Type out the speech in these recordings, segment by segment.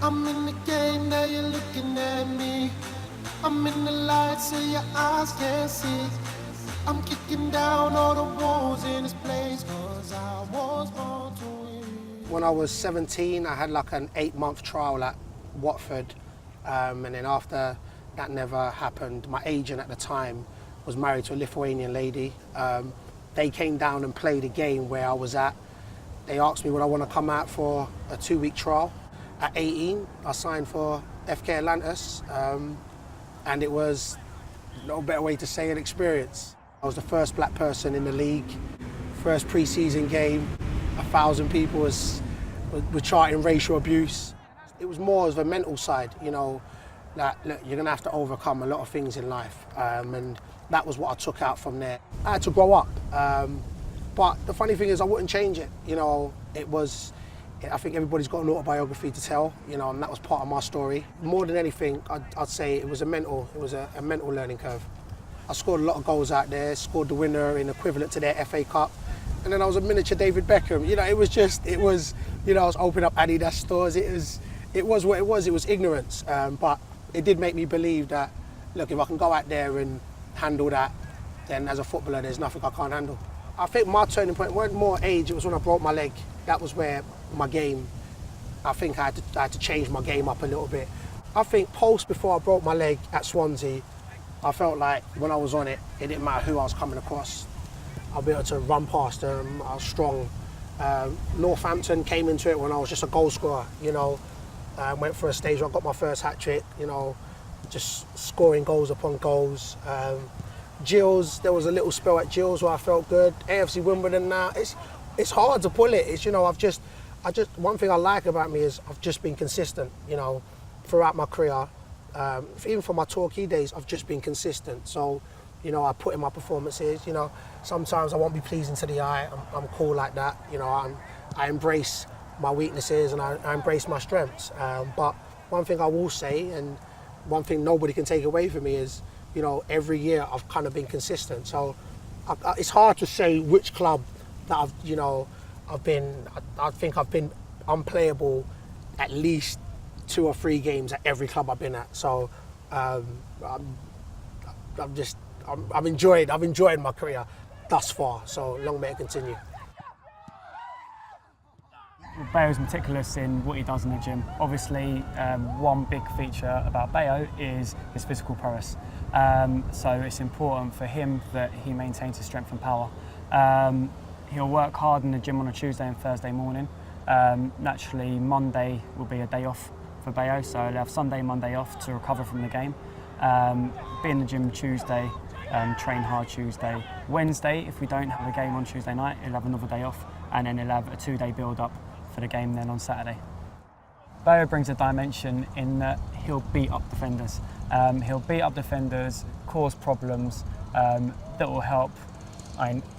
I'm in the game, now you're looking at me. I'm in the light, so your eyes can't see. I'm kicking down all the walls in this place, 'cause I was born to win. When I was 17, I had like an 8-month trial at Watford. And then after that never happened, my agent at the time was married to a Lithuanian lady. They came down and played a game where I was at. They asked me would I want to come out for a 2-week trial. At 18, I signed for FK Atlantis, and it was no better way to say an experience. I was the first black person in the league, first pre-season game. 1,000 people were charting racial abuse. It was more of a mental side, you know, that look, you're gonna have to overcome a lot of things in life, and that was what I took out from there. I had to grow up, but the funny thing is I wouldn't change it. You know, I think everybody's got an autobiography to tell, you know, and that was part of my story. More than anything, I'd say it was a mental learning curve. I scored a lot of goals out there, scored the winner in equivalent to their FA Cup, and then I was a miniature David Beckham. You know, it was, you know, I was opening up Adidas stores. It was what it was. It was ignorance, but it did make me believe that, look, if I can go out there and handle that, then as a footballer, there's nothing I can't handle. I think my turning point wasn't more age, it was when I broke my leg. That was where my game, I think I had to change my game up a little bit. I think before I broke my leg at Swansea, I felt like when I was on it, it didn't matter who I was coming across. I'll be able to run past them, I was strong. Northampton came into it when I was just a goal scorer, you know. Went for a stage where I got my first hat-trick, you know, just scoring goals upon goals. Gills, there was a little spell at Gills where I felt good. AFC Wimbledon now, it's hard to pull it. It's, you know, one thing I like about me is I've just been consistent, you know, throughout my career. Even for my Torquay days, I've just been consistent. So, you know, I put in my performances, you know. Sometimes I won't be pleasing to the eye. I'm cool like that, you know. I embrace my weaknesses and I embrace my strengths. But one thing I will say, and one thing nobody can take away from me is, you know, every year I've kind of been consistent. So it's hard to say which club that I think I've been unplayable at least 2 or 3 games at every club I've been at. So I've enjoyed my career thus far. So long may it continue. Bayo's meticulous in what he does in the gym. Obviously, one big feature about Bayo is his physical prowess. So it's important for him that he maintains his strength and power. He'll work hard in the gym on a Tuesday and Thursday morning. Naturally, Monday will be a day off for Bayo, so he'll have Sunday, Monday off to recover from the game. Be in the gym Tuesday, train hard Tuesday. Wednesday, if we don't have a game on Tuesday night, he'll have another day off, and then he'll have a 2-day build-up for the game then on Saturday. Bayo brings a dimension in that he'll beat up defenders. He'll beat up defenders, cause problems that will help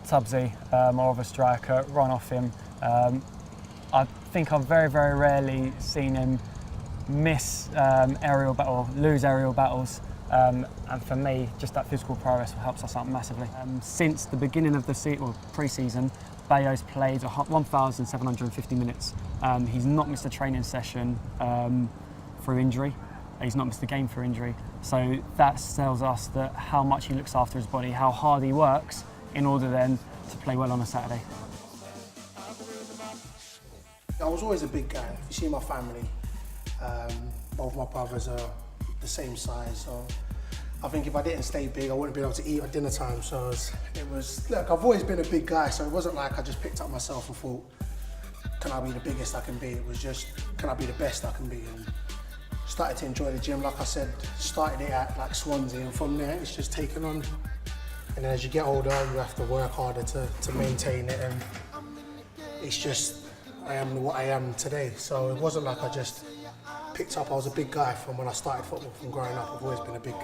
Tubbsy, more of a striker, run off him. I think I've very, very rarely seen him miss aerial battle, lose aerial battles. And for me, just that physical prowess helps us out massively. Since the beginning of the pre-season, Bayo's played 1,750 minutes. He's not missed a training session through injury. He's not missed a game for injury. So that tells us that how much he looks after his body, how hard he works in order then to play well on a Saturday. I was always a big guy. If you see my family, both my brothers are the same size. So I think if I didn't stay big, I wouldn't be able to eat at dinner time. So look, I've always been a big guy, so it wasn't like I just picked up myself and thought, can I be the biggest I can be? It was just, can I be the best I can be? And started to enjoy the gym. Like I said, started it at like Swansea, and from there it's just taken on. And then as you get older, you have to work harder to maintain it, and it's just, I am what I am today. So it wasn't like I just picked up, I was a big guy from when I started football, from growing up. I've always been a big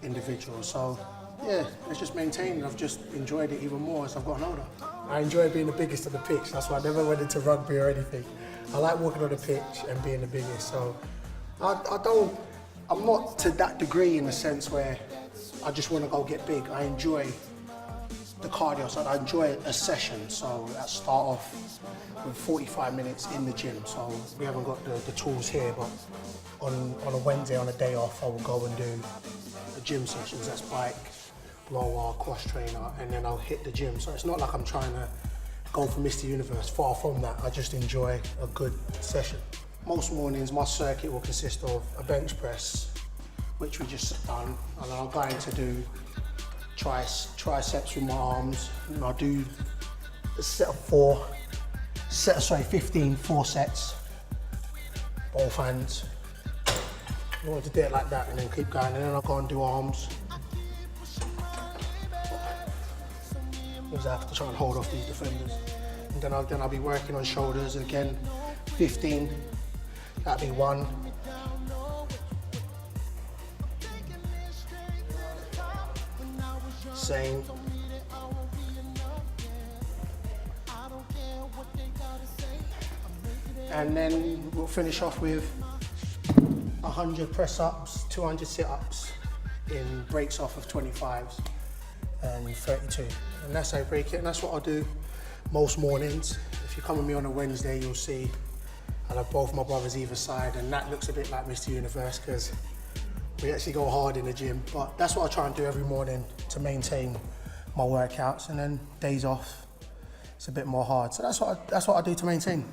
individual. So yeah, it's just maintained. I've just enjoyed it even more as I've gotten older. I enjoy being the biggest on the pitch. That's why I never went into rugby or anything. I like walking on the pitch and being the biggest. So I'm not to that degree in the sense where I just want to go get big. I enjoy the cardio, so I enjoy a session. So I start off with 45 minutes in the gym. So we haven't got the tools here, but on a Wednesday, on a day off, I will go and do the gym sessions. That's bike, rower, cross trainer, and then I'll hit the gym. So it's not like I'm trying to go for Mr. Universe, far from that. I just enjoy a good session. Most mornings, my circuit will consist of a bench press, which we just done, and I'm going to do triceps with my arms, and I'll do a set of 15, 4 sets, both hands. I want to do it like that and then keep going, and then I'll go and do arms. Because I have to try and hold off these defenders. And then I'll be working on shoulders again, 15, that'll be 1. Same. And then we'll finish off with 100 press-ups, 200 sit-ups in breaks off of 25s and 32. And that's how I break it, and that's what I'll do most mornings. If you come with me on a Wednesday, you'll see I'll have both my brothers either side, and that looks a bit like Mr. Universe because we actually go hard in the gym. But that's what I try and do every morning to maintain my workouts, and then days off, it's a bit more hard. So that's what I do to maintain.